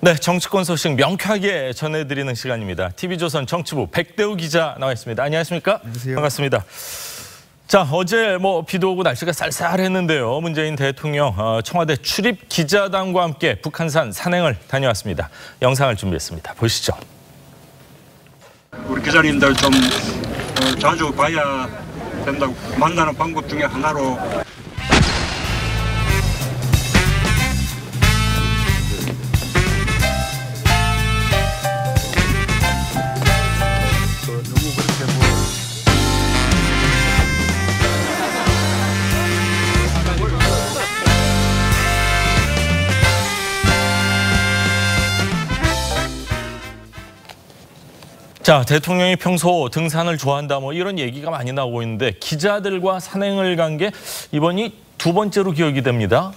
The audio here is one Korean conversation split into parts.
네, 정치권 소식 명쾌하게 전해드리는 시간입니다. TV조선 정치부 백대우 기자 나와 있습니다. 안녕하십니까? 안녕하세요. 반갑습니다. 자, 어제 비도 오고 날씨가 쌀쌀했는데요. 문재인 대통령 청와대 출입 기자단과 함께 북한산 산행을 다녀왔습니다. 영상을 준비했습니다. 보시죠. 우리 기자님들 좀 자주 봐야 된다고 만나는 방법 중에 하나로 자, 대통령이 평소 등산을 좋아한다 이런 얘기가 많이 나오고 있는데 기자들과 산행을 간 게 이번이 두 번째로 기억이 됩니다.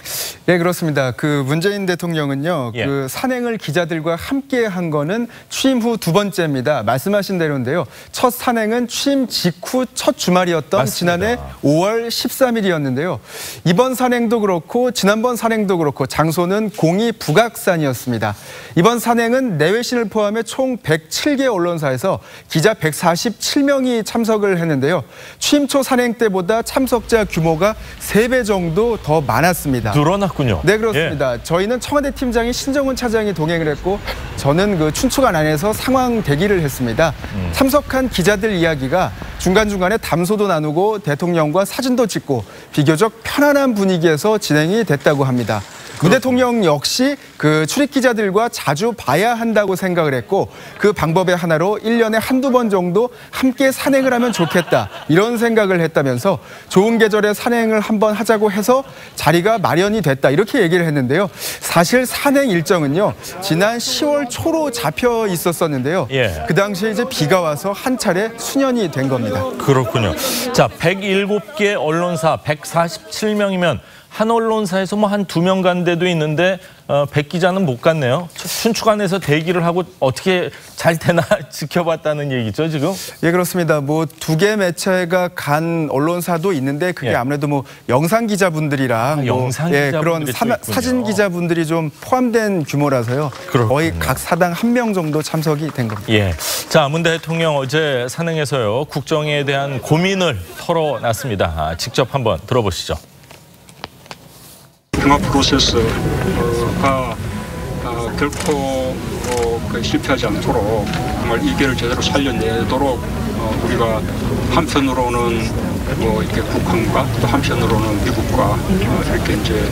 네, 그렇습니다. 문재인 대통령은요, 예. 산행을 기자들과 함께 한 거는 취임 후 두 번째입니다. 말씀하신 대로인데요. 첫 산행은 취임 직후 첫 주말이었던 맞습니다. 지난해 5월 13일이었는데요. 이번 산행도 그렇고 지난번 산행도 그렇고 장소는 공이 북악산이었습니다. 이번 산행은 내외신을 포함해 총 107개 언론사에서 기자 147명이 참석을 했는데요. 취임 초 산행 때보다 참석자 규모가 3배 정도 더 많았습니다. 늘어났군요. 네, 그렇습니다. 저희는 청와대 팀장이 신정훈 차장이 동행을 했고 저는 춘추관 안에서 상황 대기를 했습니다. 참석한 기자들 이야기가 중간중간에 담소도 나누고 대통령과 사진도 찍고 비교적 편안한 분위기에서 진행이 됐다고 합니다. 문 대통령 역시 출입 기자들과 자주 봐야 한다고 생각을 했고 그 방법의 하나로 1년에 한두 번 정도 함께 산행을 하면 좋겠다 이런 생각을 했다면서 좋은 계절에 산행을 한번 하자고 해서 자리가 마련이 됐다 이렇게 얘기를 했는데요. 사실 산행 일정은요 지난 10월 초로 잡혀 있었었는데요. 예. 그 당시에 이제 비가 와서 한 차례 수년이 된 겁니다. 그렇군요. 자, 107개 언론사 147명이면 한 언론사에서 한 2명 간 데도 있는데 100 기자는 못 갔네요. 춘추관에서 대기를 하고 어떻게 잘 되나 지켜봤다는 얘기죠, 지금? 예, 그렇습니다. 2개 매체가 간 언론사도 있는데 그게 예. 아무래도 영상 기자분들이랑 영상 그런 사진 기자분들이 좀 포함된 규모라서요. 그렇군요. 거의 각 사당 1명 정도 참석이 된 겁니다. 예. 자, 문 대통령 어제 산행에서요. 국정에 대한 고민을 털어놨습니다. 직접 한번 들어보시죠. 평화 프로세스가 결코 실패하지 않도록 정말 이계를 제대로 살려내도록 우리가 한편으로는 이렇게 북한과 또 한편으로는 미국과 이렇게 이제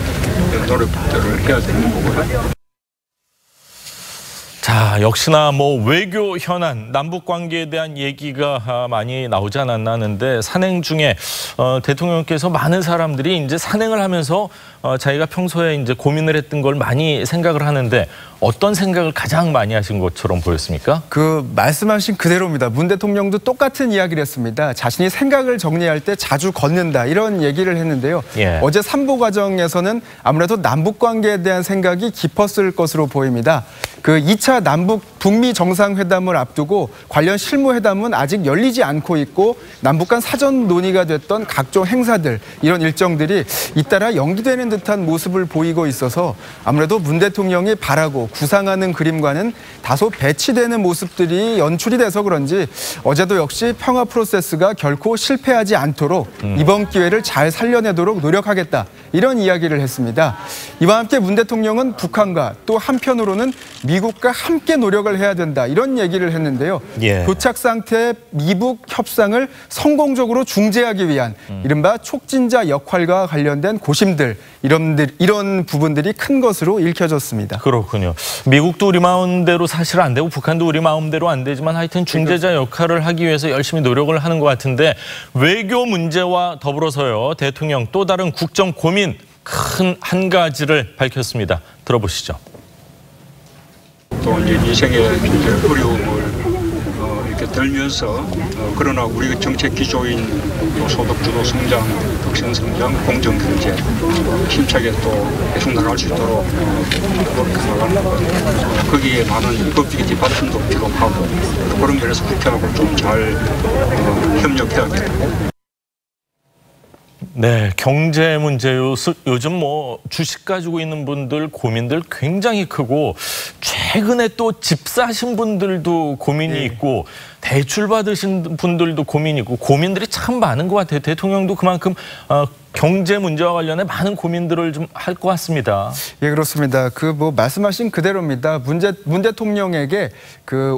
노력들을 해야 되는 거고요. 자, 역시나 외교 현안, 남북 관계에 대한 얘기가 많이 나오지 않았나 하는데 산행 중에 대통령께서 많은 사람들이 이제 산행을 하면서 자기가 평소에 이제 고민을 했던 걸 많이 생각을 하는데 어떤 생각을 가장 많이 하신 것처럼 보였습니까? 말씀하신 그대로입니다. 문 대통령도 똑같은 이야기를 했습니다. 자신이 생각을 정리할 때 자주 걷는다 이런 얘기를 했는데요. 예. 어제 3부 과정에서는 아무래도 남북 관계에 대한 생각이 깊었을 것으로 보입니다. 2차 남북 북미 정상회담을 앞두고 관련 실무회담은 아직 열리지 않고 있고 남북 간 사전 논의가 됐던 각종 행사들 이런 일정들이 잇따라 연기되는 듯한 모습을 보이고 있어서 아무래도 문 대통령이 바라고 구상하는 그림과는 다소 배치되는 모습들이 연출이 돼서 그런지 어제도 역시 평화 프로세스가 결코 실패하지 않도록 이번 기회를 잘 살려내도록 노력하겠다 이런 이야기를 했습니다. 이와 함께 문 대통령은 북한과 또 한편으로는 미국과 함께 노력을 해야 된다 이런 얘기를 했는데요. 예. 도착 상태의 미북 협상을 성공적으로 중재하기 위한 이른바 촉진자 역할과 관련된 고심들 이런 부분들이 큰 것으로 읽혀졌습니다. 그렇군요. 미국도 우리 마음대로 사실 안 되고 북한도 우리 마음대로 안 되지만 하여튼 중재자 역할을 하기 위해서 열심히 노력을 하는 것 같은데 외교 문제와 더불어서요. 대통령 또 다른 국정 고민 큰 한 가지를 밝혔습니다. 들어보시죠. 또 이제 인생의 어려움을 이렇게 들면서 그러나 우리 정책 기조인 또 소득 주도 성장, 덕선 성장, 공정 경제 힘차게 또 계속 나갈 수 있도록 노력해 나가는 것. 거기에 많은 법적인 뒷받침도 필요하고 또 그런 면에서 국회하고 좀 잘 협력해야겠고. 네, 경제 문제 요즘 뭐 주식 가지고 있는 분들 고민들 굉장히 크고 최근에 또 집 사신 분들도 고민이 있고 대출 받으신 분들도 고민이 있고 고민들이 참 많은 것 같아요. 대통령도 그만큼 경제 문제와 관련해 많은 고민들을 좀 할 것 같습니다. 예, 그렇습니다. 뭐 말씀하신 그대로입니다. 문 대통령에게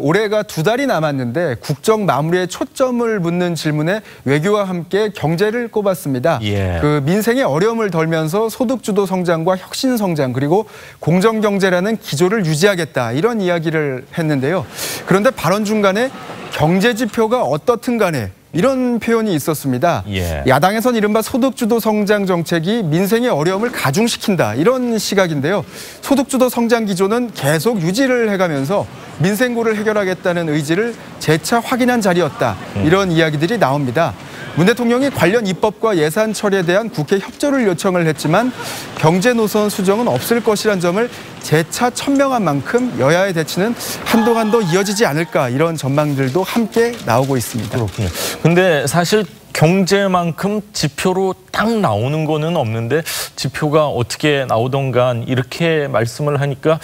올해가 2달이 남았는데 국정 마무리에 초점을 묻는 질문에 외교와 함께 경제를 꼽았습니다. 예. 민생의 어려움을 덜면서 소득주도 성장과 혁신 성장 그리고 공정 경제라는 기조를 유지하겠다 이런 이야기를 했는데요. 그런데 발언 중간에 경제 지표가 어떻든 간에 이런 표현이 있었습니다. 예. 야당에선 이른바 소득주도 성장 정책이 민생의 어려움을 가중시킨다 이런 시각인데요. 소득주도 성장 기조는 계속 유지를 해가면서 민생고를 해결하겠다는 의지를 재차 확인한 자리였다. 이런 이야기들이 나옵니다. 문 대통령이 관련 입법과 예산 처리에 대한 국회 협조를 요청을 했지만 경제 노선 수정은 없을 것이란 점을 재차 천명한 만큼 여야의 대치는 한동안 더 이어지지 않을까 이런 전망들도 함께 나오고 있습니다. 그렇군요. 근데 사실 경제만큼 지표로 딱 나오는 거는 없는데 지표가 어떻게 나오던가 이렇게 말씀을 하니까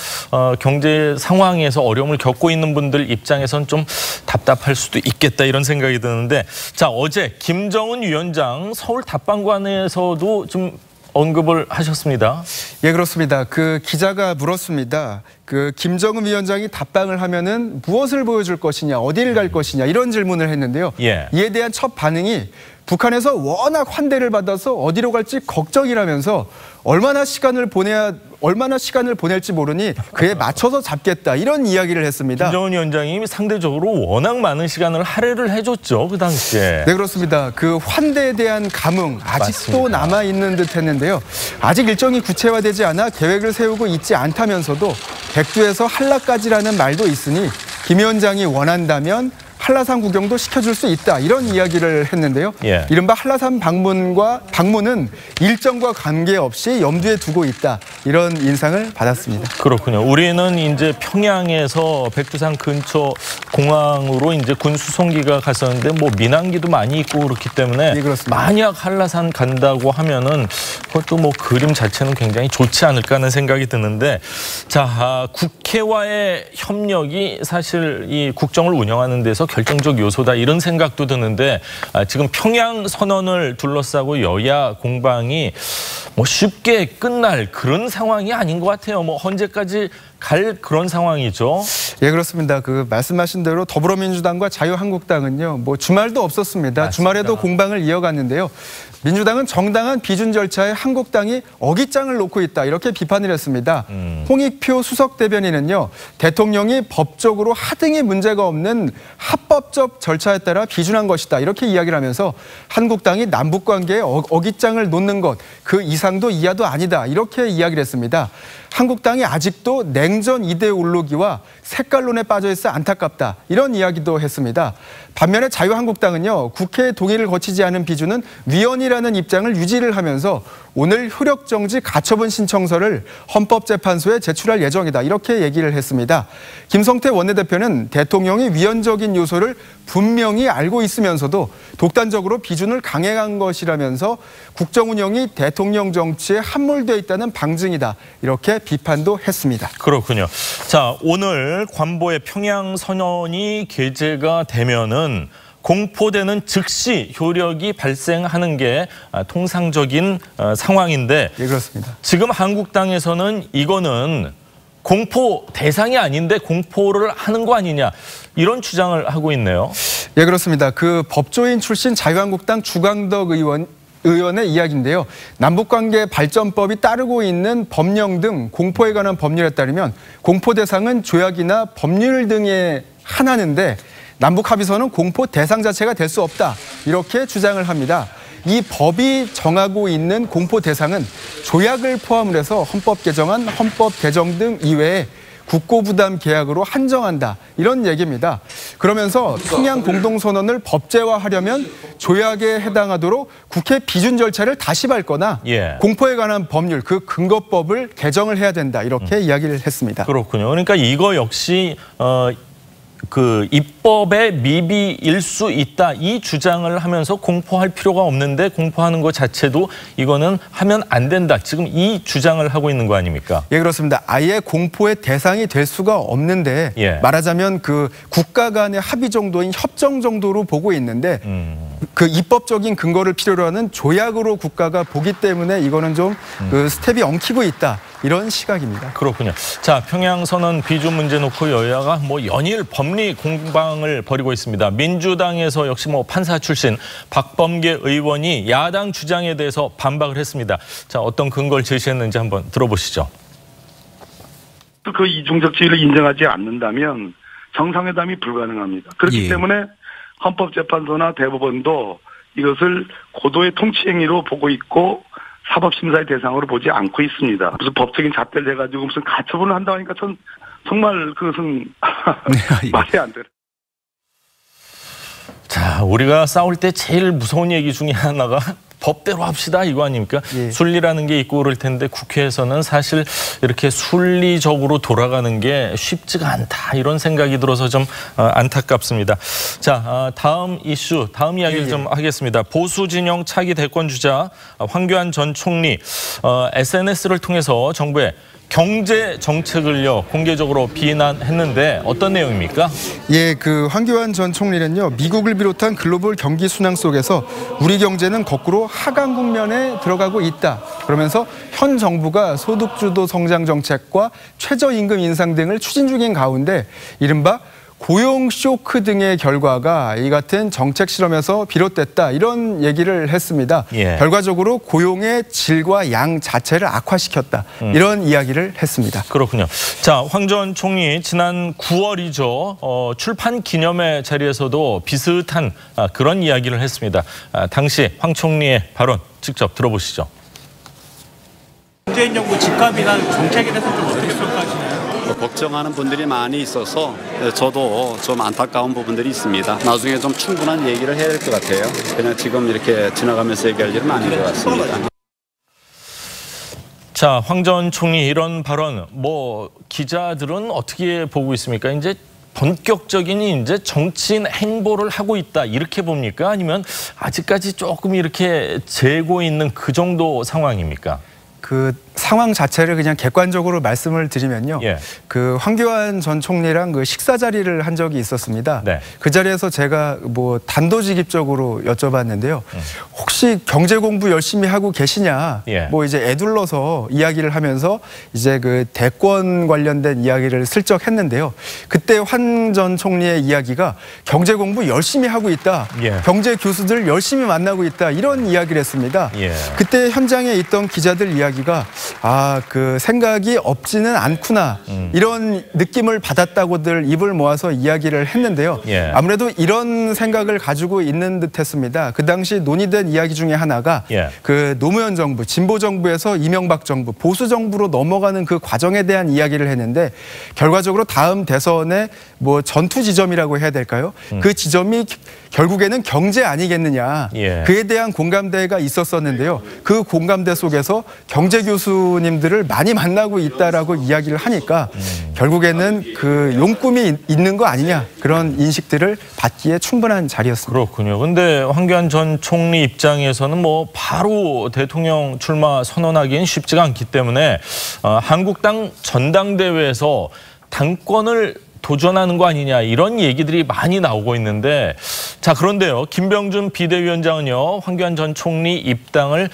경제 상황에서 어려움을 겪고 있는 분들 입장에선 좀 답답할 수도 있겠다 이런 생각이 드는데 자 어제 김정은 위원장 서울 답방관에서도 좀 언급을 하셨습니다. 예, 그렇습니다. 기자가 물었습니다. 김정은 위원장이 답방을 하면은 무엇을 보여줄 것이냐, 어디를 갈 것이냐 이런 질문을 했는데요. 예. 이에 대한 첫 반응이 북한에서 워낙 환대를 받아서 어디로 갈지 걱정이라면서 얼마나 시간을 보낼지 모르니 그에 맞춰서 잡겠다 이런 이야기를 했습니다. 김정은 위원장이 상대적으로 워낙 많은 시간을 할애를 해줬죠 그 당시에. 네, 그렇습니다. 환대에 대한 감흥 아직도 맞습니다. 남아 있는 듯했는데요. 아직 일정이 구체화되지 않아 계획을 세우고 있지 않다면서도 백두에서 한라까지라는 말도 있으니 김 위원장이 원한다면 한라산 구경도 시켜줄 수 있다 이런 이야기를 했는데요. 예. 이른바 한라산 방문은 일정과 관계없이 염두에 두고 있다 이런 인상을 받았습니다. 그렇군요. 우리는 이제 평양에서 백두산 근처 공항으로 이제 군 수송기가 갔었는데 뭐 민항기도 많이 있고 그렇기 때문에 예, 그렇습니다. 만약 한라산 간다고 하면은 그것도 뭐 그림 자체는 굉장히 좋지 않을까 하는 생각이 드는데 자 국회와의 협력이 사실 이 국정을 운영하는 데서 결정적 요소다 이런 생각도 드는데 지금 평양 선언을 둘러싸고 여야 공방이 뭐 쉽게 끝날 그런 상황이 아닌 것 같아요. 뭐 언제까지 갈 그런 상황이죠. 예, 그렇습니다. 말씀하신 대로 더불어민주당과 자유한국당은요, 뭐 주말도 없었습니다. 맞습니다. 주말에도 공방을 이어갔는데요. 민주당은 정당한 비준 절차에 한국당이 어깃장을 놓고 있다 이렇게 비판을 했습니다. 홍익표 수석 대변인은요, 대통령이 법적으로 하등의 문제가 없는 합법적 절차에 따라 비준한 것이다 이렇게 이야기를 하면서 한국당이 남북관계에 어깃장을 놓는 것 그 이상도 이하도 아니다 이렇게 이야기를 했습니다. 한국당이 아직도 냉전 이데올로기와 색깔론에 빠져 있어 안타깝다 이런 이야기도 했습니다. 반면에 자유한국당은요, 국회 동의를 거치지 않은 비준은 위헌이라는 입장을 유지를 하면서 오늘 효력정지 가처분 신청서를 헌법재판소에 제출할 예정이다 이렇게 얘기를 했습니다. 김성태 원내대표는 대통령이 위헌적인 요소를 분명히 알고 있으면서도 독단적으로 비준을 강행한 것이라면서 국정 운영이 대통령 정치에 함몰되어 있다는 방증이다 이렇게 비판도 했습니다. 그렇군요. 자, 오늘 관보의 평양 선언이 게재가 되면은 공포되는 즉시 효력이 발생하는 게 통상적인 상황인데 예, 그렇습니다. 지금 한국당에서는 이거는 공포 대상이 아닌데 공포를 하는 거 아니냐 이런 주장을 하고 있네요. 예, 그렇습니다. 법조인 출신 자유한국당 주광덕 의원의 이야기인데요. 남북관계 발전법이 따르고 있는 법령 등 공포에 관한 법률에 따르면 공포 대상은 조약이나 법률 등에 한하는데 남북 합의서는 공포 대상 자체가 될 수 없다 이렇게 주장을 합니다. 이 법이 정하고 있는 공포 대상은 조약을 포함을 해서 헌법 개정안, 헌법 개정 등 이외에 국고부담 계약으로 한정한다 이런 얘기입니다. 그러면서 평양 공동선언을 법제화하려면 조약에 해당하도록 국회 비준 절차를 다시 밟거나 예. 공포에 관한 법률 근거법을 개정을 해야 된다 이렇게 이야기를 했습니다. 그렇군요. 그러니까 이거 역시 그 입법의 미비일 수 있다 이 주장을 하면서 공포할 필요가 없는데 공포하는 것 자체도 이거는 하면 안 된다. 지금 이 주장을 하고 있는 거 아닙니까? 예, 그렇습니다. 아예 공포의 대상이 될 수가 없는데 예. 말하자면 그 국가 간의 합의 정도인 협정 정도로 보고 있는데 그 입법적인 근거를 필요로 하는 조약으로 국가가 보기 때문에 이거는 좀 그 스텝이 엉키고 있다. 이런 시각입니다. 그렇군요. 자, 평양선언 비준 문제 놓고 여야가 뭐 연일 법리 공방을 벌이고 있습니다. 민주당에서 역시 뭐 판사 출신 박범계 의원이 야당 주장에 대해서 반박을 했습니다. 자, 어떤 근거를 제시했는지 한번 들어보시죠. 그 이중적 지위를 인정하지 않는다면 정상회담이 불가능합니다. 그렇기 때문에 헌법재판소나 대법원도 이것을 고도의 통치행위로 보고 있고 사법심사의 대상으로 보지 않고 있습니다. 무슨 법적인 잣대를 해가지고 무슨 가처분을 한다고 하니까 전 정말 그것은 말이 안 돼요. 자, 우리가 싸울 때 제일 무서운 얘기 중에 하나가 법대로 합시다 이거 아닙니까? 예. 순리라는 게 있고 그럴 텐데 국회에서는 사실 이렇게 순리적으로 돌아가는 게 쉽지가 않다 이런 생각이 들어서 좀 안타깝습니다. 자, 다음 이슈, 다음 이야기를 좀 하겠습니다. 보수 진영 차기 대권 주자 황교안 전 총리 SNS를 통해서 정부의 경제 정책을요 공개적으로 비난했는데 어떤 내용입니까? 예, 그 황교안 전 총리는요 미국을 비롯한 글로벌 경기 순환 속에서 우리 경제는 거꾸로 하강 국면에 들어가고 있다. 그러면서 현 정부가 소득주도 성장 정책과 최저임금 인상 등을 추진 중인 가운데 이른바 고용 쇼크 등의 결과가 이 같은 정책 실험에서 비롯됐다 이런 얘기를 했습니다. 예. 결과적으로 고용의 질과 양 자체를 악화시켰다 이런 이야기를 했습니다. 그렇군요. 자, 황 전 총리 지난 9월이죠. 출판 기념회 자리에서도 비슷한 그런 이야기를 했습니다. 당시 황 총리의 발언 직접 들어보시죠. 문재인 정부 집값이나 정책에 대해서 좀 어떻게 평가하시나요? 걱정하는 분들이 많이 있어서 저도 좀 안타까운 부분들이 있습니다. 나중에 좀 충분한 얘기를 해야 될 것 같아요. 그냥 지금 이렇게 지나가면서 얘기할 일은 아닌 것 같습니다. 자, 황 전 총리 이런 발언 뭐 기자들은 어떻게 보고 있습니까? 이제 본격적인 이제 정치인 행보를 하고 있다 이렇게 봅니까? 아니면 아직까지 조금 이렇게 재고 있는 그 정도 상황입니까? 그 상황 자체를 그냥 객관적으로 말씀을 드리면요. 예. 그 황교안 전 총리랑 그 식사 자리를 한 적이 있었습니다. 네. 그 자리에서 제가 뭐 단도직입적으로 여쭤봤는데요. 혹시 경제 공부 열심히 하고 계시냐? 예. 뭐 이제 애둘러서 이야기를 하면서 이제 그 대권 관련된 이야기를 슬쩍 했는데요. 그때 황 전 총리의 이야기가 경제 공부 열심히 하고 있다. 예. 경제 교수들 열심히 만나고 있다. 이런 이야기를 했습니다. 예. 그때 현장에 있던 기자들 이야기가 그 생각이 없지는 않구나 이런 느낌을 받았다고들 입을 모아서 이야기를 했는데요. 예. 아무래도 이런 생각을 가지고 있는 듯했습니다. 그 당시 논의된 이야기 중에 하나가 예. 그 노무현 정부, 진보 정부에서 이명박 정부, 보수 정부로 넘어가는 그 과정에 대한 이야기를 했는데 결과적으로 다음 대선의 뭐 전투 지점이라고 해야 될까요? 그 지점이 결국에는 경제 아니겠느냐. 예. 그에 대한 공감대가 있었었는데요. 그 공감대 속에서 경제 교수님들을 많이 만나고 있다라고 이야기를 하니까 결국에는 그 용꿈이 있는 거 아니냐. 그런 인식들을 받기에 충분한 자리였습니다. 그렇군요. 근데 황교안 전 총리 입장에서는 뭐 바로 대통령 출마 선언하기는 쉽지가 않기 때문에 한국당 전당대회에서 당권을 도전하는 거 아니냐 이런 얘기들이 많이 나오고 있는데 자 그런데요 김병준 비대위원장은요 황교안 전 총리 입당을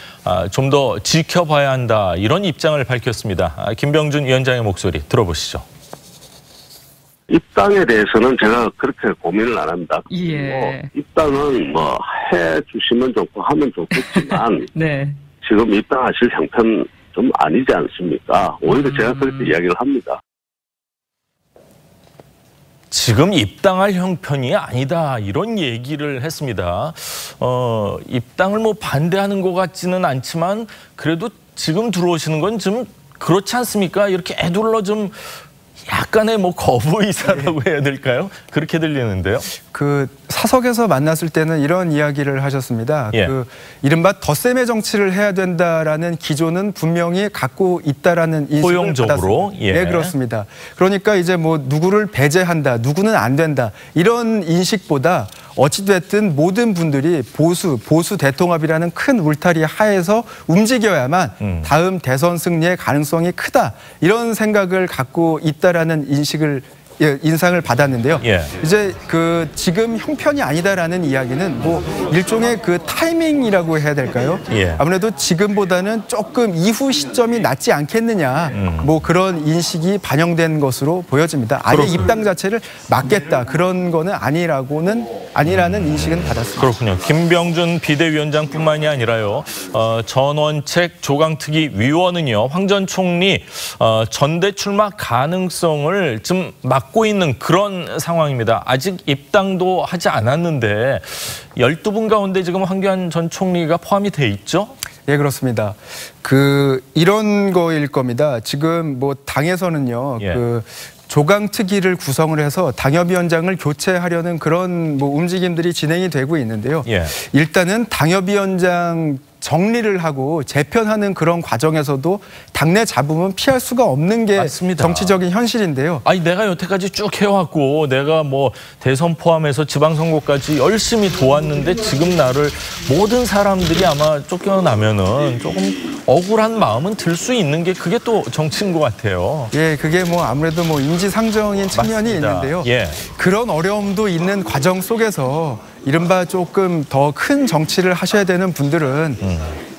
좀 더 지켜봐야 한다 이런 입장을 밝혔습니다. 김병준 위원장의 목소리 들어보시죠. 입당에 대해서는 제가 그렇게 고민을 안 합니다. 예. 입당은 뭐 해주시면 좋고 하면 좋겠지만 네. 지금 입당하실 형편 좀 아니지 않습니까? 오히려 제가 그렇게 이야기를 합니다. 지금 입당할 형편이 아니다 이런 얘기를 했습니다. 입당을 뭐 반대하는 것 같지는 않지만 그래도 지금 들어오시는 건 좀 그렇지 않습니까? 이렇게 애둘러 좀 약간의 뭐 거부 의사라고 해야 될까요? 그렇게 들리는데요. 그 사석에서 만났을 때는 이런 이야기를 하셨습니다. 예. 그 이른바 덧셈의 정치를 해야 된다라는 기조는 분명히 갖고 있다라는 인식을 포용적으로? 받았습니다. 예. 네, 그렇습니다. 그러니까 이제 뭐 누구를 배제한다, 누구는 안 된다 이런 인식보다 어찌됐든 모든 분들이 보수 대통합이라는 큰 울타리 하에서 움직여야만 다음 대선 승리의 가능성이 크다 이런 생각을 갖고 있다라는 인상을 받았는데요. 예. 이제 그 지금 형편이 아니다라는 이야기는 뭐 일종의 그 타이밍이라고 해야 될까요? 예. 아무래도 지금보다는 조금 이후 시점이 낫지 않겠느냐 뭐 그런 인식이 반영된 것으로 보여집니다. 아예 입당 자체를 막겠다 그런 거는 아니라는 인식은 받았습니다. 그렇군요. 김병준 비대위원장뿐만이 아니라요. 전원책 조강특위 위원은요. 황 전 총리 전대 출마 가능성을 좀 막고 있는 그런 상황입니다. 아직 입당도 하지 않았는데 12분 가운데 지금 황교안 전 총리가 포함이 돼 있죠? 예, 그렇습니다. 이런 거일 겁니다. 지금 뭐 당에서는요. 예. 조강특위를 구성을 해서 당협위원장을 교체하려는 그런 뭐 움직임들이 진행이 되고 있는데요. 예. 일단은 당협위원장 정리를 하고 재편하는 그런 과정에서도 당내 잡음은 피할 수가 없는 게 맞습니다. 정치적인 현실인데요. 아니 내가 여태까지 쭉 해왔고 내가 뭐 대선 포함해서 지방선거까지 열심히 도왔는데 지금 나를 모든 사람들이 아마 쫓겨나면은 조금 억울한 마음은 들 수 있는 게 그게 또 정치인 것 같아요. 예, 그게 뭐 아무래도 뭐 인지상정인 측면이 맞습니다. 있는데요. 예. 그런 어려움도 있는 과정 속에서 이른바 조금 더 큰 정치를 하셔야 되는 분들은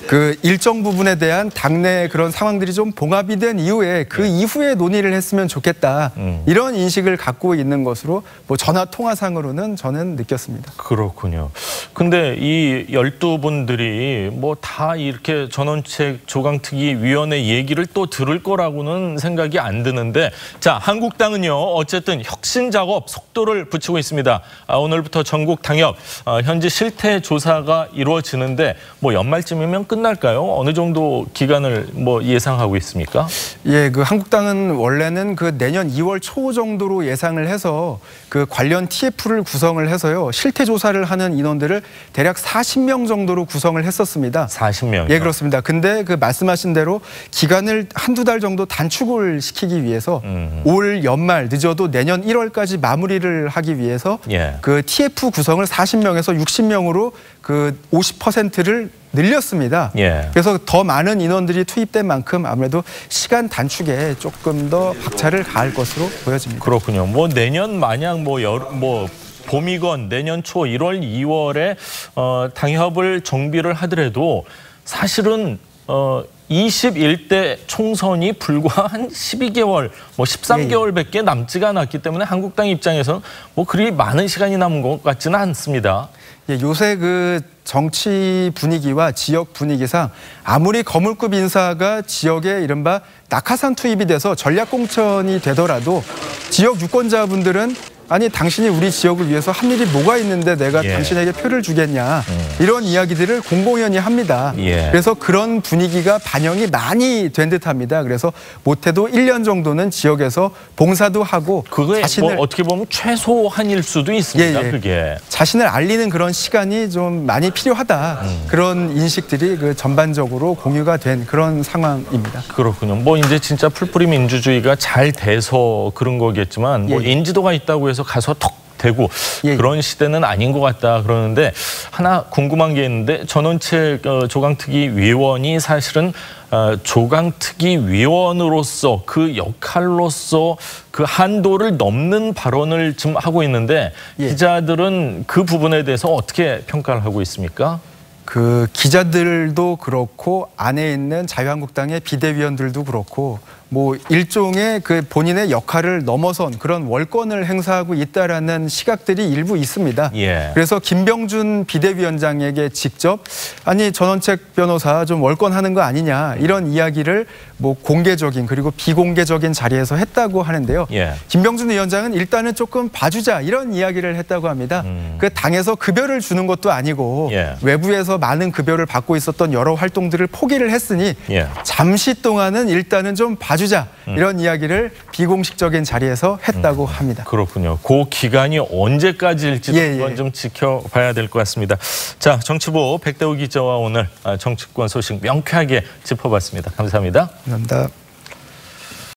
그 일정 부분에 대한 당내 그런 상황들이 좀 봉합이 된 이후에 그 이후에 논의를 했으면 좋겠다. 이런 인식을 갖고 있는 것으로 뭐 전화 통화상으로는 저는 느꼈습니다. 그렇군요. 근데 이 12분들이 뭐 다 이렇게 전원책 조강특위 위원회 얘기를 또 들을 거라고는 생각이 안 드는데 자, 한국당은요. 어쨌든 혁신 작업 속도를 붙이고 있습니다. 오늘부터 전국 당협 현지 실태 조사가 이루어지는데 뭐 연말쯤이면 끝날까요? 어느 정도 기간을 뭐 예상하고 있습니까? 예, 그 한국당은 원래는 그 내년 2월 초 정도로 예상을 해서 그 관련 TF를 구성을 해서요. 실태 조사를 하는 인원들을 대략 40명 정도로 구성을 했었습니다. 40명. 예, 그렇습니다. 근데 그 말씀하신 대로 기간을 한두 달 정도 단축을 시키기 위해서 올 연말 늦어도 내년 1월까지 마무리를 하기 위해서 예. 그 TF 구성을 40명에서 60명으로 그 50%를 늘렸습니다. 예. 그래서 더 많은 인원들이 투입된 만큼 아무래도 시간 단축에 조금 더 박차를 가할 것으로 보여집니다. 그렇군요. 뭐 내년 마냥 뭐 봄이건 내년 초 1월, 2월에 당협을 정비를 하더라도 사실은 21대 총선이 불과 한 12개월, 뭐 13개월밖에 남지가 않았기 때문에 한국당 입장에서는 뭐 그리 많은 시간이 남은 것 같지는 않습니다. 예, 요새 그 정치 분위기와 지역 분위기상 아무리 거물급 인사가 지역에 이른바 낙하산 투입이 돼서 전략공천이 되더라도 지역 유권자분들은 아니 당신이 우리 지역을 위해서 한 일이 뭐가 있는데 내가 예. 당신에게 표를 주겠냐 이런 이야기들을 공공연히 합니다. 예. 그래서 그런 분위기가 반영이 많이 된 듯합니다. 그래서 못해도 1년 정도는 지역에서 봉사도 하고 그게 자신을 뭐 어떻게 보면 최소한일 수도 있습니다. 예, 예. 그게. 자신을 알리는 그런 시간이 좀 많이 필요하다. 그런 인식들이 그 전반적으로 공유가 된 그런 상황입니다. 그렇군요. 뭐 이제 진짜 풀뿌리 민주주의가 잘 돼서 그런 거겠지만 뭐 예. 인지도가 있다고 해서 가서 턱 대고 예. 그런 시대는 아닌 것 같다 그러는데 하나 궁금한 게 있는데 전원책 조강특위 위원이 사실은 조강특위 위원으로서 그 역할로서 그 한도를 넘는 발언을 좀 하고 있는데 예. 기자들은 그 부분에 대해서 어떻게 평가를 하고 있습니까? 그 기자들도 그렇고 안에 있는 자유한국당의 비대위원들도 그렇고 뭐 일종의 그 본인의 역할을 넘어선 그런 월권을 행사하고 있다라는 시각들이 일부 있습니다. 예. 그래서 김병준 비대위원장에게 직접 아니 전원책 변호사 좀 월권하는 거 아니냐 이런 이야기를 뭐 공개적인 그리고 비공개적인 자리에서 했다고 하는데요. 예. 김병준 위원장은 일단은 조금 봐주자 이런 이야기를 했다고 합니다. 그 당에서 급여를 주는 것도 아니고 예. 외부에서 많은 급여를 받고 있었던 여러 활동들을 포기를 했으니 예. 잠시 동안은 일단은 좀 봐주자. 봐주자 이런 이야기를 비공식적인 자리에서 했다고 합니다. 그렇군요. 그 기간이 언제까지일지도 한번 좀 지켜봐야 될 것 같습니다. 자, 정치부 백대호 기자와 오늘 정치권 소식 명쾌하게 짚어봤습니다. 감사합니다. 감사합니다.